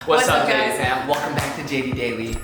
What's up, guys? Fam? Welcome back to Jatie Daily.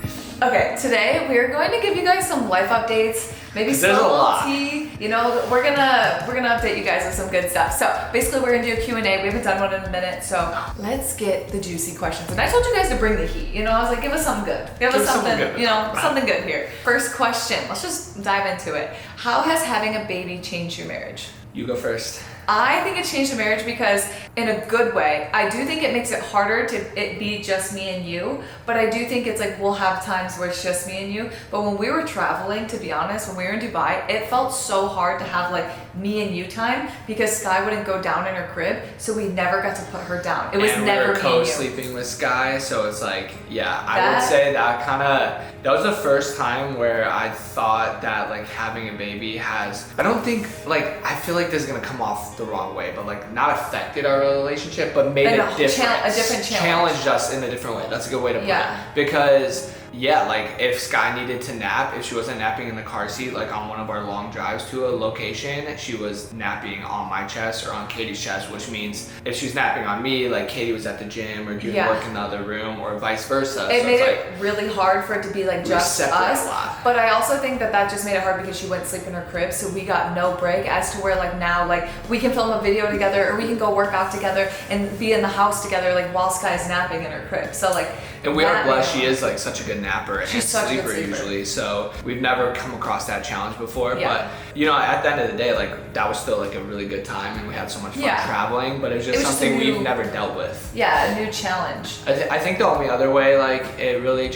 Okay, today we're going to give you guys some life updates, maybe some little tea. You know, we're gonna update you guys with some good stuff. So basically, we're gonna do a Q&A. We haven't done one in a minute, so let's get the juicy questions. And I told you guys to bring the heat. You know, I was like, give us something good. Give us something good. You know, something good here. First question. Let's just dive into it. How has having a baby changed your marriage? You go first. I think it changed the marriage because, in a good way, I do think it makes it harder to it be just me and you, but I do think it's like we'll have times where it's just me and you. But when we were traveling, to be honest, when we were in Dubai, it felt so hard to have like me and you time because Sky wouldn't go down in her crib, so we never got to put her down. It was never me and you. We were co-sleeping with Sky, so it's like, yeah, I would say that was the first time where I thought that like having a baby has, I feel like this is gonna come off the wrong way, but like not affected our relationship, but made it different. A different challenge. Challenged us in a different way. That's a good way to put it. Because like if Sky needed to nap, if she wasn't napping in the car seat, like on one of our long drives to a location, she was napping on my chest or on Katie's chest, which means if she was napping on me, like Katie was at the gym or doing work in the other room or vice versa. It made it really hard for it to be like just us. But I also think that just made it hard because she wouldn't sleep in her crib, so we got no break as to where like now like we can film a video together or we can go work out together and be in the house together like while Sky's napping in her crib. So like, and we are blessed. She is like such a good napper and sleeper usually, so we've never come across that challenge before. But you know, at the end of the day, like that was still like a really good time and we had so much fun traveling, but it was just something we've never dealt with. Yeah, a new challenge. I think the only other way like it really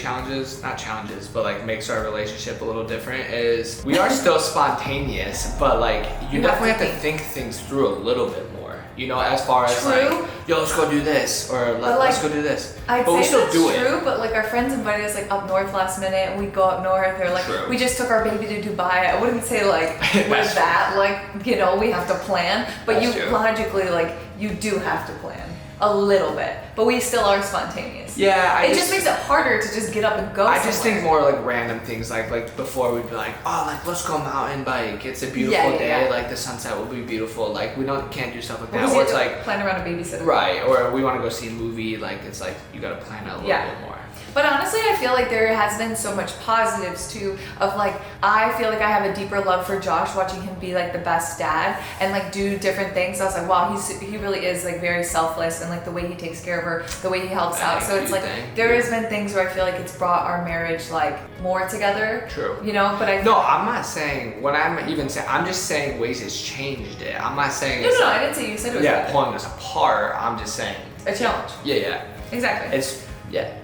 but like makes our relationship a little different is we are still spontaneous, but like you definitely have to think things through a little bit more. You know, as far as like, yo, let's go do this, or let's go do this. But we still do it. True, but like our friends invited us like up north last minute, and we go up north, or like we just took our baby to Dubai. I wouldn't say like with that, like you know, we have to plan, but logically like you do have to plan a little bit, but we still are spontaneous. Yeah, it just makes it harder to just get up and go. I just think more like random things, like before we'd be like, oh, like let's go mountain bike. It's a beautiful day. Like the sunset will be beautiful. Like we can't do stuff like that. Or it's like plan around a babysitter. Right, or we want to go see a movie. Like it's like you got to plan it a little bit more. But honestly, I feel like there has been so much positives too of like, I feel like I have a deeper love for Josh watching him be like the best dad and like do different things. So I was like, wow, he really is like very selfless and like the way he takes care of her, the way he helps out. So it's like, there has been things where I feel like it's brought our marriage like more together. True. You know, but I'm not saying, I'm just saying ways it's changed it. I'm not saying No, I didn't say you said it was pulling us apart. I'm just saying. A challenge. Yeah. Exactly.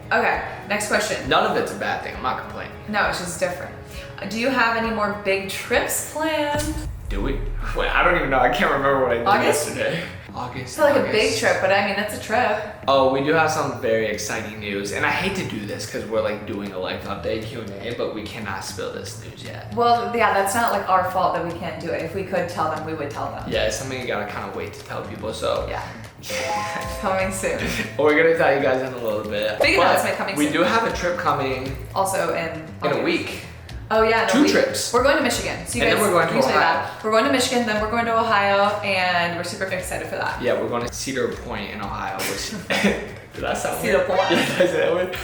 Okay, next question. None of it's a bad thing. I'm not complaining. No, it's just different. Do you have any more big trips planned? Do we? Wait, I don't even know. I can't remember what I did yesterday. August. It's like a big trip, but I mean, that's a trip. Oh, we do have some very exciting news. And I hate to do this because we're like doing a life update Q&A, but we cannot spill this news yet. Well, yeah, that's not like our fault that we can't do it. If we could tell them, we would tell them. Yeah, it's something you gotta kind of wait to tell people, so. Yeah. Coming soon. Well, we're gonna tell you guys in a little bit. Big announcement coming soon. We do have a trip coming. Also in a week. Oh yeah, Two trips. We're going to Michigan. So you guys, then we're going to Ohio. We're going to Michigan, then we're going to Ohio, and we're super excited for that. Yeah, we're going to Cedar Point in Ohio, which did that sound Cedar Point. Yeah, did I say that weird?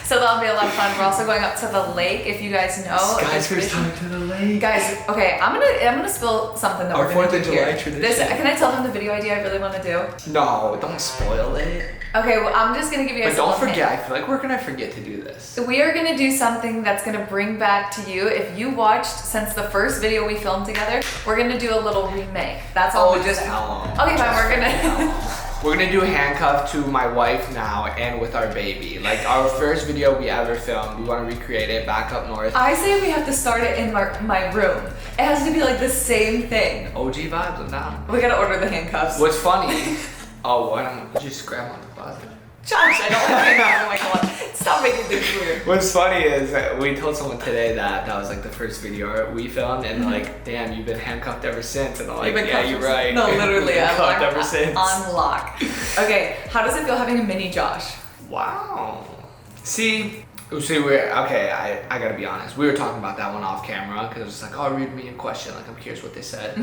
So that'll be a lot of fun. We're also going up to the lake, if you guys know. Sky's first time to the lake. Guys, okay, I'm gonna spill something that we're gonna do here. Our 4th of July tradition. Can I tell them the video idea I really want to do? No, don't spoil it. Okay, well, I'm just gonna give you guys. But don't forget. I feel like we're gonna forget to do this. We are gonna do something that's gonna bring back to you. If you watched since the first video we filmed together, we're gonna do a little remake. That's all. Okay, fine. We're gonna. We're gonna do handcuffed to my wife now and with our baby. Like our first video we ever filmed. We want to recreate it back up north. I say we have to start it in my room. It has to be like the same thing. OG vibes, I'm down. We gotta order the handcuffs. What's funny? Why don't you just grab on the closet? Josh, I don't like handcuffs. Oh my god. Stop making things weird. What's funny is we told someone today that was like the first video we filmed, and like, damn, you've been handcuffed ever since. And I'm like, yeah, you're right. No, literally, I'm handcuffed ever since. On lock. Okay, how does it feel having a mini Josh? Wow. See, See, I gotta be honest. We were talking about that one off camera because it was like, oh, read me a question. Like, I'm curious what they said.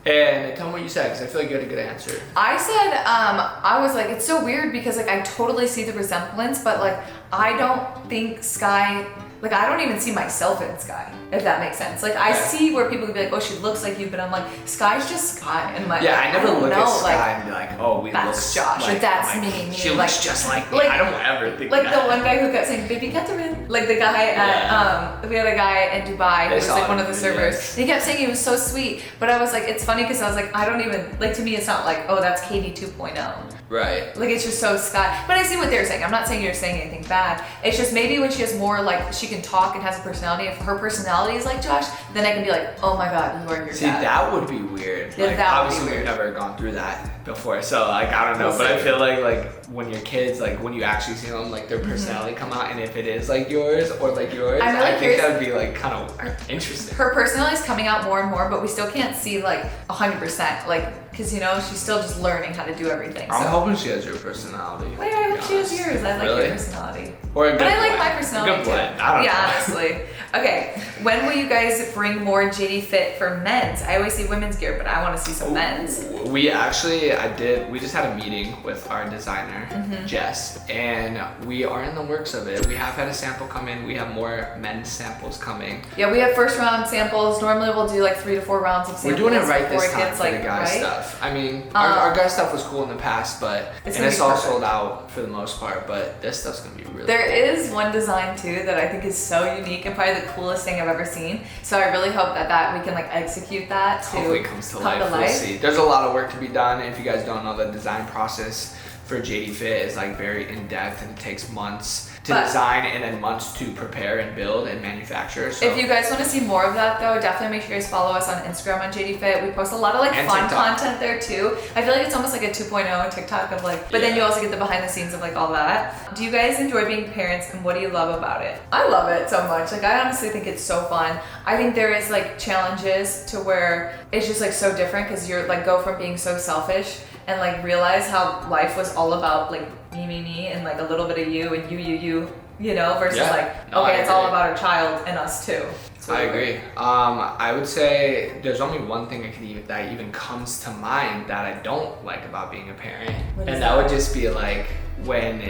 And tell me what you said because I feel like you had a good answer. I said, I was like, it's so weird because like I totally see the resemblance, but like I don't think Sky, like I don't even see myself in Sky, if that makes sense. Like I see where people could be like, oh, she looks like you, but I'm like, Sky's just Sky. And like, I never look at Sky like, and be like, oh, we that's look Josh, like that's like, me. She like, looks just like me. I don't ever think like that. the one guy who kept saying, baby Catherine. Like the guy at, we had a guy in Dubai who was like one of the servers. And he kept saying he was so sweet, but I was like, it's funny because I was like, I don't even, like to me it's not like, oh, that's Katie 2.0. Right. Like it's just so Sky. But I see what they're saying. I'm not saying you're saying anything bad. It's just maybe when she has more like, she can talk and has a personality, if her personality is like Josh, then I can be like, oh my God, you are your dad. See, that would be weird. Yeah, like, that obviously would be we've weird. never gone through that before, so like I don't know, but I feel like when your kids, like when you actually see them, like their personality come out, and if it is like yours or like yours, I'm really I think curious. that would be like kind of interesting. Her personality is coming out more and more, but we still can't see like 100%, like, because you know, she's still just learning how to do everything. I'm so. hoping she has your personality. Wait, I hope she has yours. I like Really? your personality. Or a good But I like blend. my personality A good too. blend. I don't know. Honestly. Okay, when will you guys bring more Jatie Fit for men's? I always see women's gear, but I want to see some men's. We just had a meeting with our designer, Jess, and we are in the works of it. We have had a sample come in. We have more men's samples coming. Yeah, we have first round samples. Normally we'll do like 3 to 4 rounds of samples. We're doing it right before this time gets, for the guy right? stuff. I mean, our guy stuff was cool in the past, but it's all sold out for the most part. But this stuff's gonna be really. There is one design too that I think is so unique and probably the coolest thing I've ever seen. So I really hope that we can like execute that to hopefully comes to life. We'll see. There's a lot of work to be done. If you guys don't know, the design process for Jatie Fit is like very in depth and it takes months to design and then months to prepare and build and manufacture. So. If you guys want to see more of that though, definitely make sure you guys follow us on Instagram on Jatie Fit. We post a lot of like and fun TikTok. content there too. I feel like it's almost like a 2.0 TikTok of like, but then you also get the behind the scenes of like all that. Do you guys enjoy being parents and what do you love about it? I love it so much. Like I honestly think it's so fun. I think there is like challenges to where it's just like so different because you're like go from being so selfish and like realize how life was all about like me and like a little bit of you and you know, versus it's all about our child and us too. I agree. I would say there's only one thing that even comes to mind that I don't like about being a parent, and that would just be like when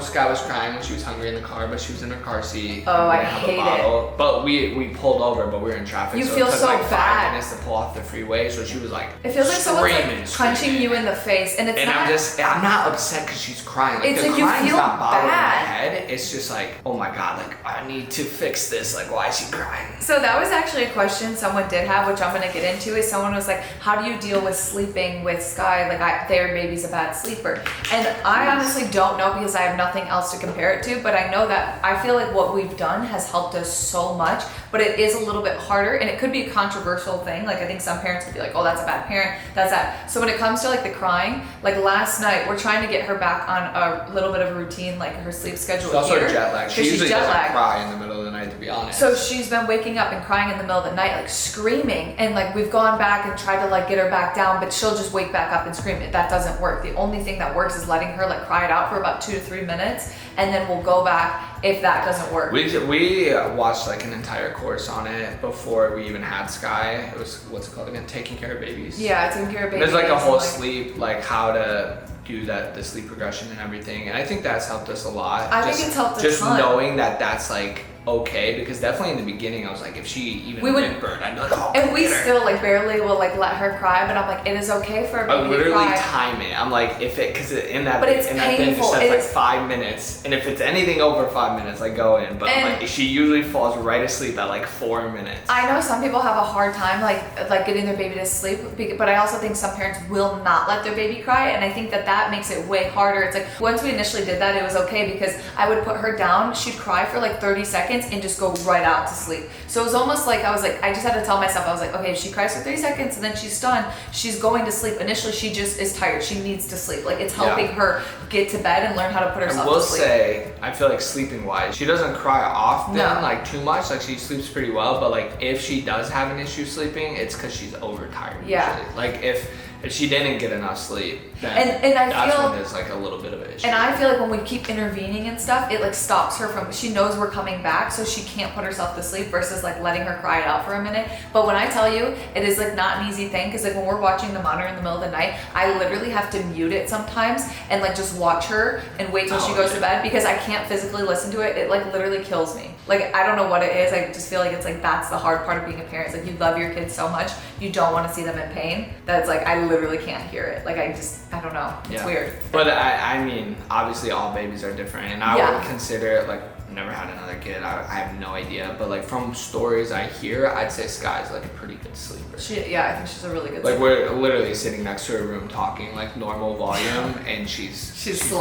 Sky was crying when she was hungry in the car, but she was in her car seat. Oh, I have hate a bottle. But we pulled over, but we were in traffic. You so feel it took so like bad. 5 minutes to pull off the freeway, so she was like it feels like someone's screaming, like punching you in the face, and it's I'm not upset because she's crying. Like it's the like you crying's feel not bothering bad. my head. It's just like, oh my God, like I need to fix this. Like why is she crying? So that was actually a question someone did have, which I'm gonna get into. Is someone was like, how do you deal with sleeping with Sky? Like their baby's a bad sleeper, and I honestly don't know because I have nothing else to compare it to. But I know that I feel like what we've done has helped us so much. But it is a little bit harder, and it could be a controversial thing. Like I think some parents would be like, oh, that's a bad parent. That's that. So when it comes to like the crying, like last night, we're trying to get her back on a little bit of a routine, like her sleep schedule. She's also here, jet lagged. She usually jet doesn't lagged. cry in the middle of the night, to be honest. So she's been waking up and crying in the middle of the night, like screaming, and like we've gone back and tried to like get her back down, but she'll just wake back up and scream. That doesn't work. The only thing that works is letting her like cry it out for about 2 to 3 minutes, and then we'll go back if that doesn't work. We watched like an entire course on it before we even had Sky. It was, what's it called again? Taking Care of Babies. Yeah, taking care of babies. There's like a whole like, sleep, like how to do that, the sleep progression and everything. And I think that's helped us a lot. I think it's helped a just ton. knowing that that's like okay, because definitely in the beginning I was like, if she even whimpered, I'd be like, oh, and we still like barely will like let her cry, but I'm like, it is okay for a baby I to literally cry. time it. I'm like, if it, because in that, But it's in that thing it painful. just says like It's- 5 minutes, and if it's anything over 5 minutes, I go in. But And- like, she usually falls right asleep at like 4 minutes. I know some people have a hard time like getting their baby to sleep, but I also think some parents will not let their baby cry, and I think that makes it way harder. It's like once we initially did that, it was okay because I would put her down, she'd cry for like 30 seconds and just go right out to sleep. So it was almost like I just had to tell myself, I was like, okay, if she cries for 30 seconds and then she's done, she's going to sleep. Initially, she just is tired. She needs to sleep. Like it's helping her get to bed and learn how to put herself I will to sleep. say, I feel like sleeping wise, she doesn't cry often, No. like too much. Like she sleeps pretty well, but like if she does have an issue sleeping, it's because she's overtired. Yeah. Usually. Like if if she didn't get enough sleep, then that's when there's like a little bit of an issue. And I feel like when we keep intervening and stuff, it like stops her from, she knows we're coming back, so she can't put herself to sleep versus like letting her cry it out for a minute. But when I tell you, it is like not an easy thing, because like when we're watching the monitor in the middle of the night, I literally have to mute it sometimes and like just watch her and wait till she goes to bed, because I can't physically listen to it. It like literally kills me. Like I don't know what it is. I just feel like it's like that's the hard part of being a parent. It's like you love your kids so much, you don't want to see them in pain. That it's like I literally can't hear it. Like I don't know. It's weird. But I mean, obviously all babies are different, and I would consider like, never had another kid. I have no idea, but like from stories I hear, I'd say Sky's like a pretty good sleeper. I think she's a really good sleeper. Like we're literally sitting next to her room talking like normal volume, and she's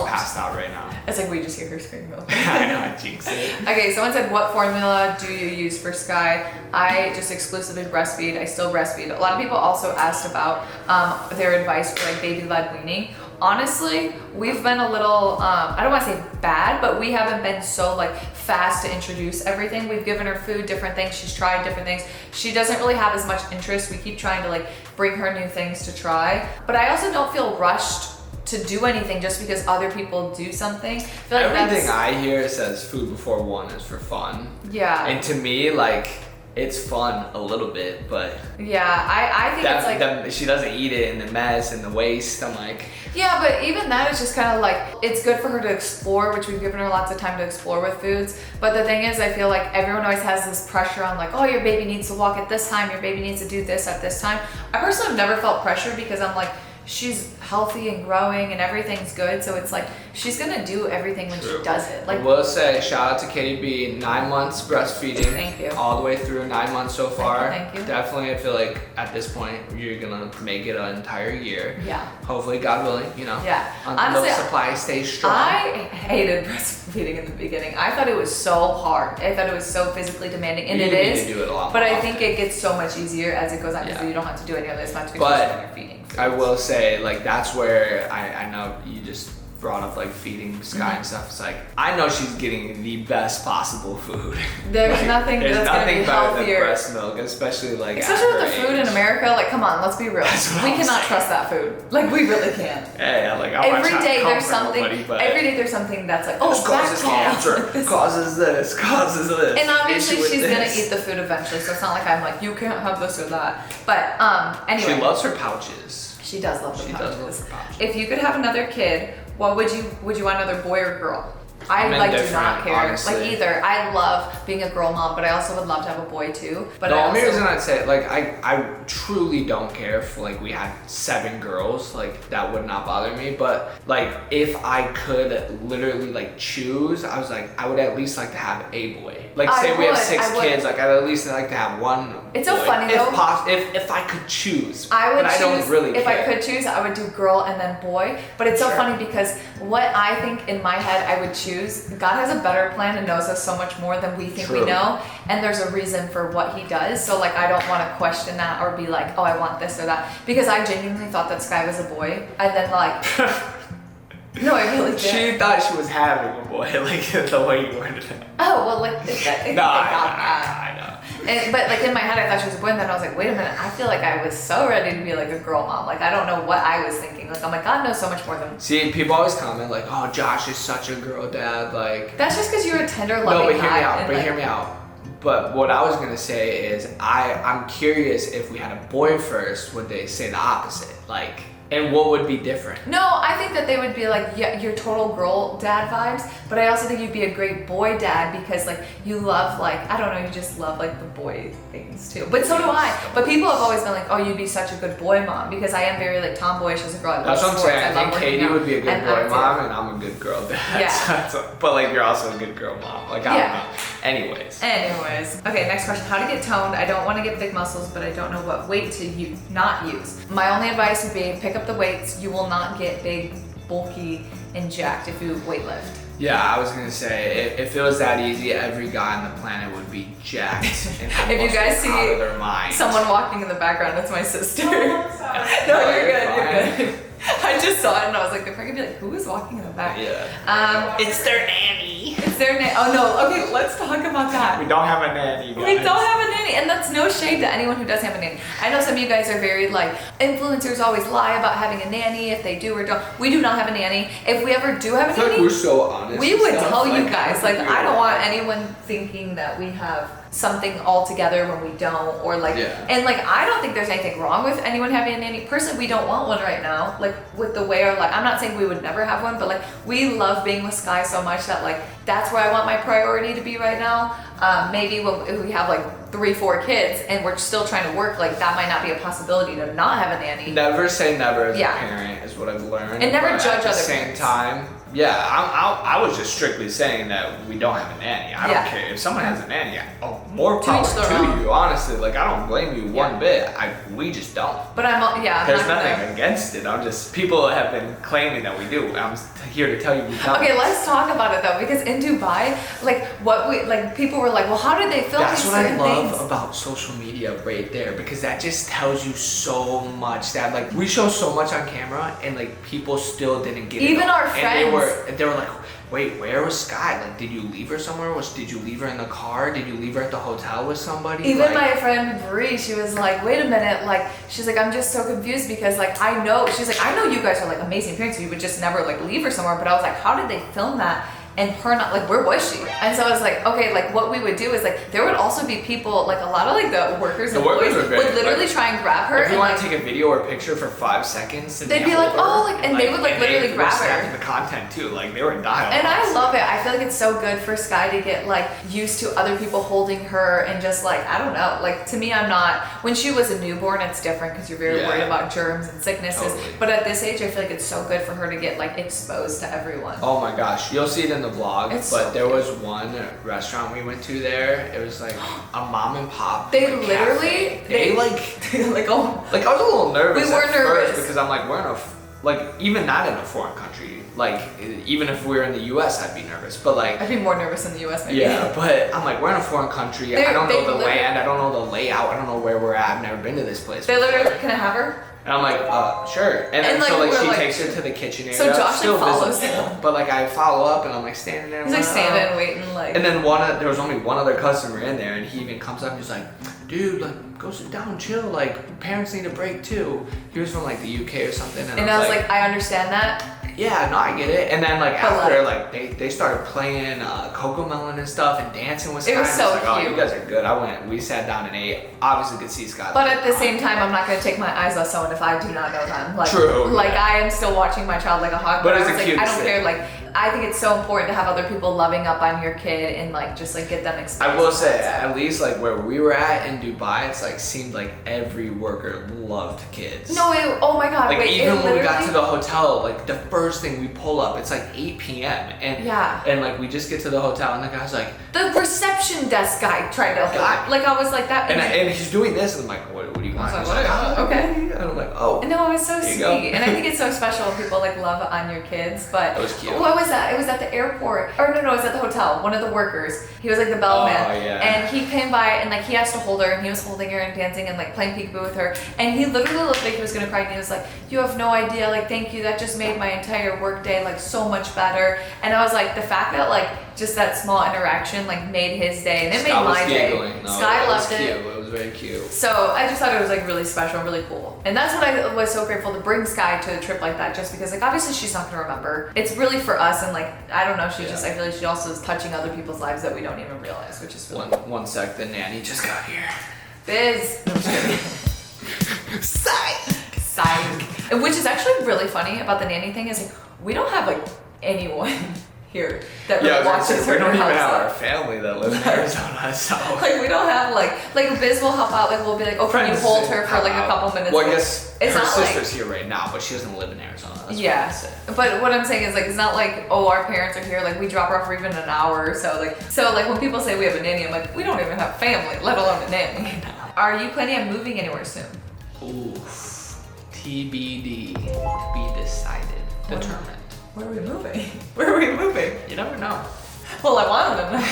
passed out right now. It's like we just hear her scream. I know, I jinxed it. Okay, someone said, what formula do you use for Sky? I just exclusively breastfeed. I still breastfeed. A lot of people also asked about their advice for like baby-led weaning. Honestly, we've been a little, I don't want to say bad, but we haven't been so like fast to introduce everything. We've given her food, different things. She's tried different things. She doesn't really have as much interest. We keep trying to like bring her new things to try. But I also don't feel rushed to do anything just because other people do something. I feel like everything I hear says food before one is for fun. Yeah. And to me, like, it's fun a little bit, but I think it's like she doesn't eat it in the mess and the waste. I'm like, yeah, but even that is just kind of like, it's good for her to explore, which we've given her lots of time to explore with foods. But the thing is, I feel like everyone always has this pressure on like, oh, your baby needs to walk at this time, your baby needs to do this at this time. I personally have never felt pressure, because I'm like, she's healthy and growing and everything's good, so it's like she's gonna do everything when she does it. Like, I will say, shout out to Katie B, 9 months breastfeeding. Thank you. All the way through, 9 months so far. Thank you. Definitely, I feel like at this point you're gonna make it an entire year. Yeah. Hopefully, God willing, you know. Yeah. Until Honestly, the supply stays strong. I hated breastfeeding in the beginning. I thought it was so hard. I thought it was so physically demanding, and it is. Need to do it a lot but more I often. think it gets so much easier as it goes on, because you don't have to do any of this much because But you're feeding. I will say, like, that's where I know you just brought up like feeding Sky and stuff. It's like, I know she's getting the best possible food. There's like, nothing there's that's nothing gonna be better healthier. than breast milk, especially with the food in America. Like, come on, let's be real. We cannot trust that food. Like, we really can't. Hey, like, every day there's something. Every day there's something that's like, oh, this causes cancer, causes this, causes this. And obviously she's gonna eat the food eventually, so it's not like I'm like, you can't have this or that. But anyway. She loves her pouches. She does love the pouches. Does love her pouches. If you could have another kid, what would you want, another boy or girl? I like do not care. Honestly. Like either. I love being a girl mom, but I also would love to have a boy too. But the only reason I'd say, like, I truly don't care if like we had 7 girls, like that would not bother me. But like if I could literally like choose, I was like, I would at least like to have a boy. Like say we have 6 kids, like I'd at least like to have one. It's so funny though. If I could choose, I would but choose. I don't really if care. I could choose, I would do girl and then boy. But it's so funny because what I think in my head I would choose, God has a better plan and knows us so much more than we think we know, and there's a reason for what he does. So like I don't want to question that or be like, oh, I want this or that, because I genuinely thought that Sky was a boy, and then like no, I really did. She thought she was having a boy, like the way you worded it. Oh well, like I know. But like in my head I thought she was a boy, and then I was like, wait a minute, I feel like I was so ready to be like a girl mom. Like I don't know what I was thinking. Like I'm like, God knows so much more than. See, people always comment like, oh, Josh is such a girl dad. Like that's just because you're a tender loving No, but hear me out. But what I was gonna say is I'm curious if we had a boy first, would they say the opposite? Like, and what would be different? No, I think that they would be like, yeah, you're total girl dad vibes, but I also think you'd be a great boy dad because like you love like, I don't know, you just love like the boy things too. But so do I. But people have always been like, oh, you'd be such a good boy mom, because I am very like tomboyish as a girl. That's what I'm saying. I think Katie would be a good boy mom and I'm a good girl dad. Yeah. But like you're also a good girl mom. Like I don't know. Anyways. Okay, next question. How to get toned? I don't want to get big muscles, but I don't know what weight to not use. My only advice would be pick up the weights. You will not get big, bulky, and jacked if you weightlift. Yeah, I was gonna say, if it was that easy, every guy on the planet would be jacked and have if you guys see out of their mind. Someone walking in the background, it's my sister. No, you're good. You're good. I just saw it and I was like, they're probably gonna be like, who is walking in the back? Yeah. It's their nanny. It's their nanny. Oh no, okay, let's talk about that. We don't have a nanny, guys. We don't have a nanny, and that's no shade to anyone who does have a nanny. I know some of you guys are very like, influencers always lie about having a nanny if they do or don't. We do not have a nanny. If we ever do have a nanny, like we're so honest. We would tell you like, guys. Like, I don't want anyone thinking that we have something all together when we don't, or like, and like, I don't think there's anything wrong with anyone having a nanny. Personally, we don't want one right now. Like, with the way our, like, I'm not saying we would never have one, but like, we love being with Sky so much that like, that's where I want my priority to be right now. Maybe if we have like 3-4 kids and we're still trying to work, like that might not be a possibility to not have a nanny. Never say never as a parent is what I've learned. And never judge other parents. At the same time, I was just strictly saying that we don't have a nanny. I don't care if someone has a nanny. More power to you. Honestly, like I don't blame you one bit. We just don't. But I'm There's nothing against it. I'm just people have been claiming that we do. I'm here to tell you we don't. Okay, let's talk about it though, because in Dubai, like what we like, people were like, well, how did they film these certain things? That's what I love about social media right there, because that just tells you so much. That like we show so much on camera, and like people still didn't get it. Even our friends. They were like, wait, where was Sky? Like, did you leave her somewhere? Did you leave her in the car? Did you leave her at the hotel with somebody? Even my friend Bree, she was like, wait a minute, like, she's like, I'm just so confused because like, I know you guys are like amazing parents, so you would just never like leave her somewhere, but I was like, how did they film that? And her not, like, where was she? And so I was like, okay, like what we would do is like, there would also be people, like a lot of like the workers and employees would literally try and grab her. If you want to take a video or picture for 5 seconds, they'd be like, oh, like, and they would like literally grab her. The content too, like they were dialed. And I love it. I feel like it's so good for Sky to get like used to other people holding her and just like, I don't know, like to me, I'm not, when she was a newborn, it's different because you're very worried about germs and sicknesses. Totally. But at this age, I feel like it's so good for her to get like exposed to everyone. Oh my gosh, you'll see it in the vlog. But there was one restaurant we went to there. It was like a mom and pop. They literally, they like oh, like I was a little nervous. We were nervous because I'm like, we're in a like even not in a foreign country. Like even if we were in the U.S., I'd be nervous. But like I'd be more nervous in the U.S. maybe. Yeah, but I'm like, we're in a foreign country. I don't know the land. I don't know the layout. I don't know where we're at. I've never been to this place. They literally, can I have her? And I'm like, sure. And then like, so like she like, takes her to the kitchen area. So Josh still like follows visible, him. but like I follow up and I'm like standing there. He's like standing and waiting like. And then there was only one other customer in there, and he even comes up and he's like, dude, like go sit down, chill. Like parents need a break too. He was from like the UK or something. And I was like, I understand that. Yeah, no, I get it. And then like after like they started playing Cocomelon and stuff and dancing with Sky. It was so like, cute. Oh, you guys are good. We sat down and ate. Obviously could see Sky. But at the same time, I'm not going to take my eyes off someone if I do not know them. Like, true. Like I am still watching my child like a hawk. But it's I was like, I don't care. Like I think it's so important to have other people loving up on your kid and like just like get them exposed. I will say, at least like where we were at in Dubai, it's like seemed like every worker loved kids. No, oh my god! Like wait, even when we got to the hotel, like the first thing we pull up, it's like 8 p.m. and like we just get to the hotel and the guy's like, the reception desk guy tried to like I was like that, and he's doing this and I'm like, what do you want? I was like, okay. And I'm like, oh. No, it was so sweet, and I think it's so special when people like love on your kids. But that was cute. What was that? It was at the airport, or no, it was at the hotel. One of the workers, he was like the bellman, and he came by and like he asked to hold her, and he was holding her and dancing and like playing peekaboo with her, and he literally looked like he was gonna cry, and he was like, you have no idea, like thank you, that just made my entire work day like so much better. And I was like, the fact that like just that small interaction like made his day, and it made my day. No, Sky loved it. It was very cute. So I just thought it was like really special and really cool. And that's what I was so grateful to bring Sky to a trip like that, just because like obviously she's not gonna remember. It's really for us, and like I don't know, I feel like she also is touching other people's lives that we don't even realize, which is really one sec, the nanny just got here. Biz. No, I'm just kidding. Psych. And which is actually really funny about the nanny thing is like we don't have like anyone here that really watches her. We don't even have our family that lives in Arizona, so like we don't have like Biz will help out, like we'll be like, oh, can you hold her for like a couple minutes? Well, I guess it's her not sister's here right now, but she doesn't live in Arizona. That's but what I'm saying is like it's not like, oh, our parents are here, like we drop her off for even an hour or so. Like when people say we have a nanny, I'm like, we don't even have family, let alone a nanny. Are you planning on moving anywhere soon? Oof. TBD. To be decided. Determined. Where are we moving? Where are we moving? You never know. Well, I want to know.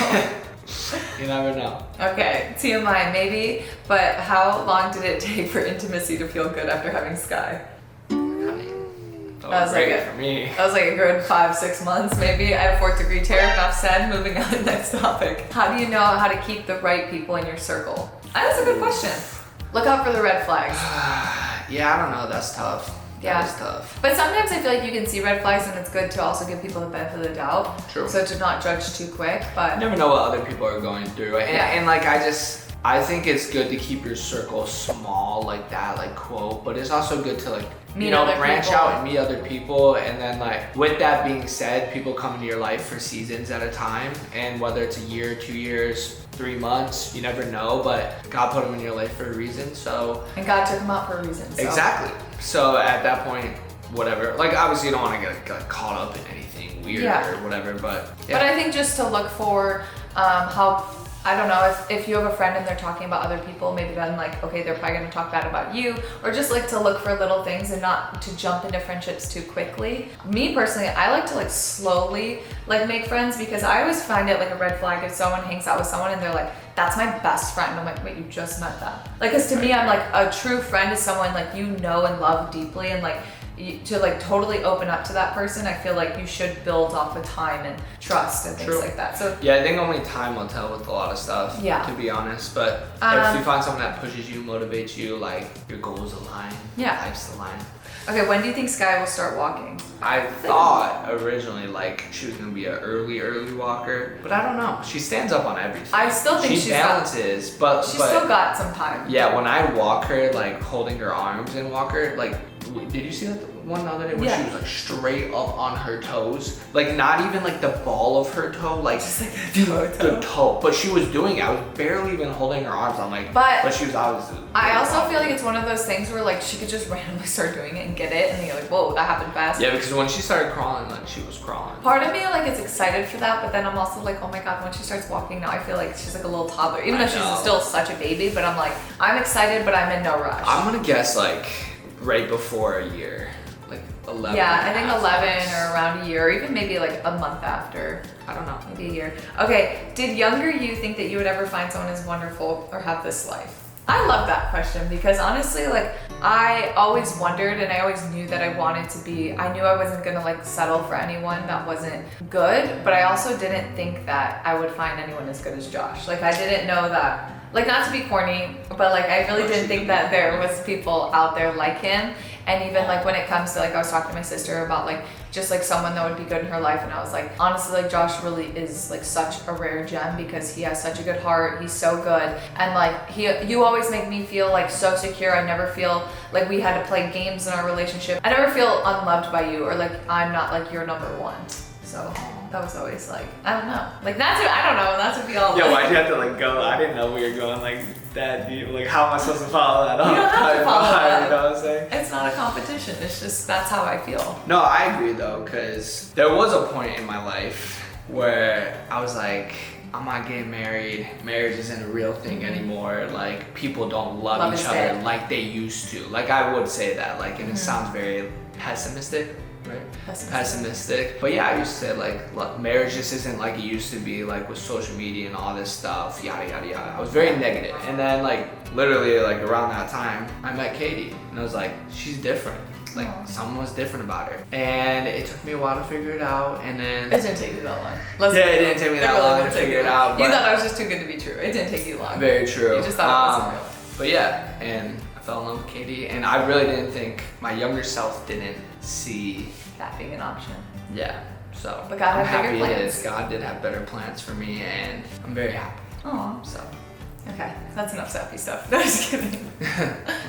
You never know. Okay, TMI maybe, but how long did it take for intimacy to feel good after having Sky? I mean, That was great like for me. That was like a good 5-6 months maybe. I had a 4th degree tear. Enough said. Moving on to the next topic. How do you know how to keep the right people in your circle? That's a good question. Look out for the red flags. Yeah, I don't know. That's tough. Yeah. That is tough. But sometimes I feel like you can see red flags and it's good to also give people the benefit of the doubt. True. So to not judge too quick, but... You never know what other people are going through. And like, I think it's good to keep your circle small like that, like quote, but it's also good to like, meet other branch people. out and meet other people. And then like, with that being said, people come into your life for seasons at a time. And whether it's a year, 2 years, 3 months, you never know, but God put them in your life for a reason, so. And God took them out for a reason, so. Exactly. So at that point, whatever, like obviously you don't want to get like, caught up in anything weird or whatever, but yeah. But I think just to look for how, I don't know, if you have a friend and they're talking about other people, maybe then like, okay, they're probably gonna talk bad about you, or just like to look for little things and not to jump into friendships too quickly. Me personally, I like to like slowly like make friends, because I always find it like a red flag if someone hangs out with someone and they're like, that's my best friend. I'm like, wait, you just met them. Like, cause to me, I'm like, a true friend is someone like you know and love deeply, and like, to like totally open up to that person, I feel like you should build off of time and trust and things like that. So yeah, I think only time will tell with a lot of stuff, to be honest. But if you find someone that pushes you, motivates you, like your goals align, life's align. Okay, when do you think Sky will start walking? I thought originally like she was gonna be an early walker, but I don't know. She stands up on everything. I still think she balances, but still got some time. Yeah, when I walk her, like holding her arms and walk her, like, did you see that one the other day when she was like straight up on her toes? Like not even like the ball of her toe, like just like the toe. But she was doing it. I was barely even holding her arms. I'm like, but she was obviously. I also feel like it's one of those things where like she could just randomly start doing it and get it, and then you're like, whoa, that happened fast. Yeah, because when she started crawling, like she was crawling. Part of me like is excited for that, but then I'm also like, oh my god, when she starts walking now, I feel like she's like a little toddler, even though she's still such a baby. But I'm like, I'm excited, but I'm in no rush. I'm gonna guess like right before a year, like 11. Yeah, I think 11 or around a year, or even maybe like a month after. I don't know. Maybe a year. Okay, did younger you think that you would ever find someone as wonderful or have this life? I love that question, because honestly, like I always wondered, and I always knew that I wanted to be, I knew I wasn't gonna like settle for anyone that wasn't good, but I also didn't think that I would find anyone as good as Josh. Like I didn't know that, like not to be corny, but like I really didn't think that there was people out there like him. And even like when it comes to like, I was talking to my sister about like just like someone that would be good in her life, and I was like, honestly, like Josh really is like such a rare gem, because he has such a good heart, he's so good, and like you always make me feel like so secure. I never feel like we had to play games in our relationship. I never feel unloved by you, or like I'm not like your number one. So that was always like, I don't know, like that's what, I don't know, that's what we all Yo, why'd you have to like go? I didn't know we were going like that deep. Like how am I supposed to follow that up? You don't have to follow that. You know what I'm saying? It's not a competition, it's just that's how I feel. No, I agree though, because there was a point in my life where I was like, I'm not getting married, marriage isn't a real thing anymore, like people don't love each other like they used to. Like I would say that, like, and it sounds very pessimistic, right? Pessimistic. But yeah, I used to say like, look, marriage just isn't like it used to be, like with social media and all this stuff, yada yada yada. I was very negative. And then like literally like around that time, I met Katie, and I was like, she's different. Like something was different about her, and it took me a while to figure it out. And then it didn't take you that long. Yeah, it didn't take me that long to figure it out. You thought I was just too good to be true. It didn't take you long. Very true. You just thought it wasn't real. But yeah, and I fell in love with Katie, and I really didn't think, my younger self didn't see that being an option. Yeah, so but God I'm had bigger happy plans. it is. God did have better plans for me, and I'm very happy. Aw. So. Okay, that's enough sappy stuff. No, just kidding.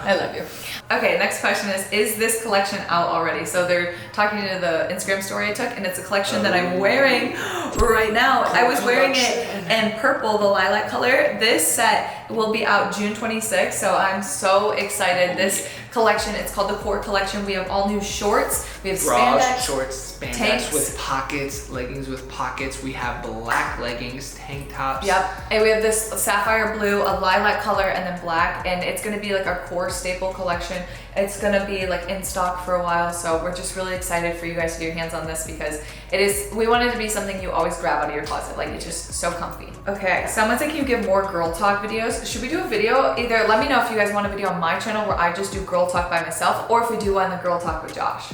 I love you. Okay, next question is this collection out already? So they're talking to the Instagram story I took, and it's a collection that I'm wearing right now. I was wearing it in purple, the lilac color. This set will be out June 26th, so I'm so excited. This collection, it's called the Core Collection. We have all new shorts. We have bras, spandex, shorts, spandex tanks with pockets, leggings with pockets. We have black leggings, tank tops. Yep, and we have this sapphire blue, a lilac color, and then black, and it's gonna be like our core staple collection. It's gonna be like in stock for a while, so we're just really excited for you guys to get your hands on this, because it is, we want it to be something you always grab out of your closet. Like, it's just so comfy. Okay, someone said, can you give more girl talk videos? Should we do a video? Either let me know if you guys want a video on my channel where I just do girl talk by myself, or if we do one the girl talk with Josh.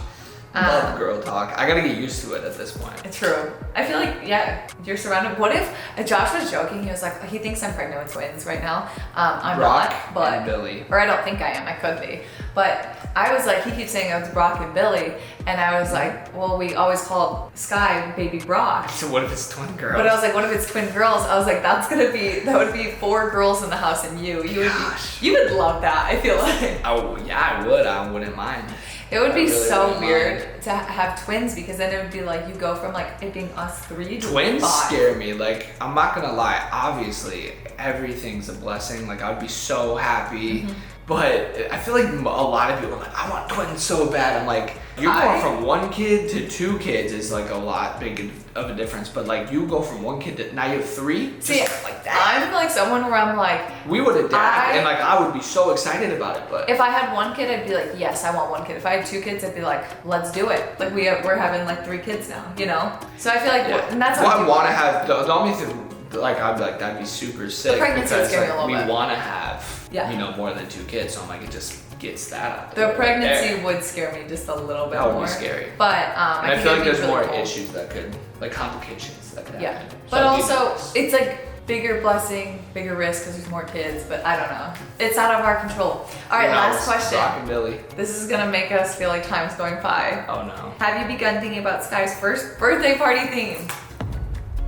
Love girl talk. I gotta get used to it at this point. True. I feel like, yeah, you're surrounded. What if Josh was joking? He was like, he thinks I'm pregnant with twins right now. I'm Brock not, but and Billy. Or I don't think I am. I could be. But I was like, he keeps saying it's Brock and Billy, and I was like, well, we always call Sky baby Brock. So what if it's twin girls? But I was like, what if it's twin girls? I was like, that would be 4 girls in the house and you. You would love that. I feel like. Oh yeah, I would. I wouldn't mind. It would be really so weird to have twins because then it would be like you go from like it being us 3 to Twins 5. scare me. Like, I'm not gonna lie. Obviously, everything's a blessing. Like, I would be so happy. But I feel like a lot of people are like, I want twins so bad. I'm like, you're going from 1 kid to 2 kids is like a lot big of a difference. But like, you go from 1 kid to now you have 3. See, just like that. I'm like someone where I'm like, We would adapt, and like I would be so excited about it. But if I had 1 kid, I'd be like, yes, I want 1 kid. If I had 2 kids, I'd be like, let's do it. Like we're having like 3 kids now, you know. So I feel like, and that's well, what I want to have the only thing. Like, I'd be like, that'd be super sick pregnancy because scares me a little we bit. want to have, Yeah. you know, more than 2 kids. So I'm like, it just gets that out. the pregnancy would scare me just a little bit That would more. be scary. But And I think feel it'd like be there's really more cool. issues that could, like complications that could Yeah, happen. So but that'd be also nice. it's like bigger blessing, bigger risk because there's more kids. But I don't know. It's out of our control. All right, Who last knows? question. Brock and Billy. This is gonna make us feel like time's going by. Oh no. Have you begun thinking about Sky's first birthday party theme?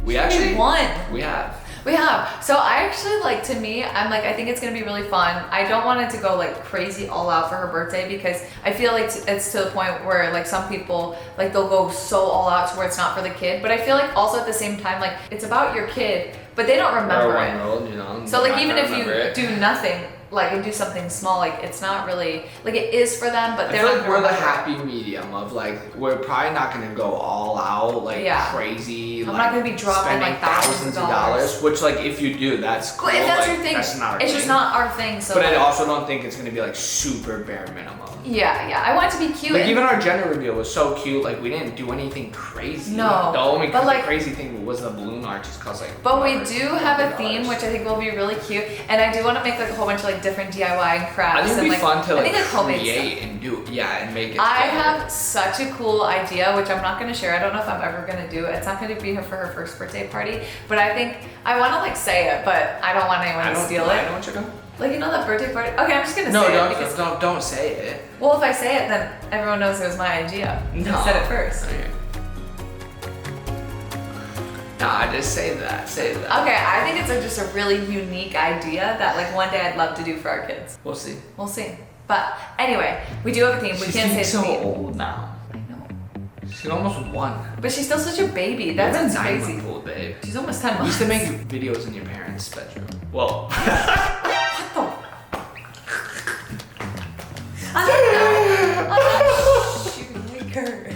We actually. One. We have. We have. So I actually to me, I'm like, I think it's gonna be really fun. I don't want it to go like crazy all out for her birthday because I feel like it's to the point where like some people, like they'll go so all out to where it's not for the kid. But I feel like also at the same time, like it's about your kid, but they don't remember Or it. 1-year-old, you know. So they're like not even gonna if you remember it. do nothing, like and do something small, like it's not really like it is for them, but I they're feel not like gonna we're the remember it. happy medium of like we're probably not gonna go all out like Yeah. crazy. I'm like, not gonna be dropping, spending like, thousands of dollars. Which like if you do, that's cool. But if that's like, your thing, that's not our it's thing. just not our thing. So But I like, also don't think it's gonna be like super bare minimum. yeah, I want it to be cute. Like and- even our gender reveal was so cute. Like we didn't do anything crazy. No, The only but, like- crazy thing was the balloon arches cost like. But we whatever, do have a $50. theme, which I think will be really cute, and I do want to make like a whole bunch of like different DIY and crafts. I think it'd and, be like, fun to I like think it's homemade create stuff. and do and make it. I together. have such a cool idea, which I'm not going to share. I don't know if I'm ever going to do it. It's not going to be for her first birthday party, but I think I want to like say it, but I don't want anyone to steal I it. know what you're doing. Like you know that birthday party? Okay, I'm just going to No, say don't, it because don't say it. well, if I say it, then everyone knows it was my idea. No. I said it first. Okay. Nah, just say that. Say that. Okay, I think it's just a really unique idea that like one day I'd love to do for our kids. We'll see. We'll see. But anyway, we do have a theme. We She's can't say getting it's so a theme. old now. I know. She's almost 1. But she's still such a baby. You're That's a crazy. 9-month-old babe. She's almost 10 You months. used to make videos in your parents' bedroom. Well. I'm not sugar.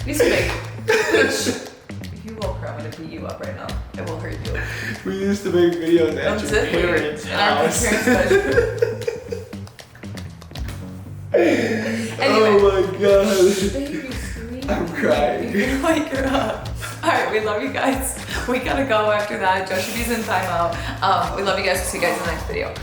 You used to make. If you woke her, I'm gonna beat you up right now. It will hurt you. We used to make videos at That's your it. parents' And our house. parents' bedroom. Anyway. Oh my god. Baby, sweet. I'm crying. You can wake her up. Alright, we love you guys. We gotta go after that. Joshua B's in timeout. We love you guys. See you guys in the next video.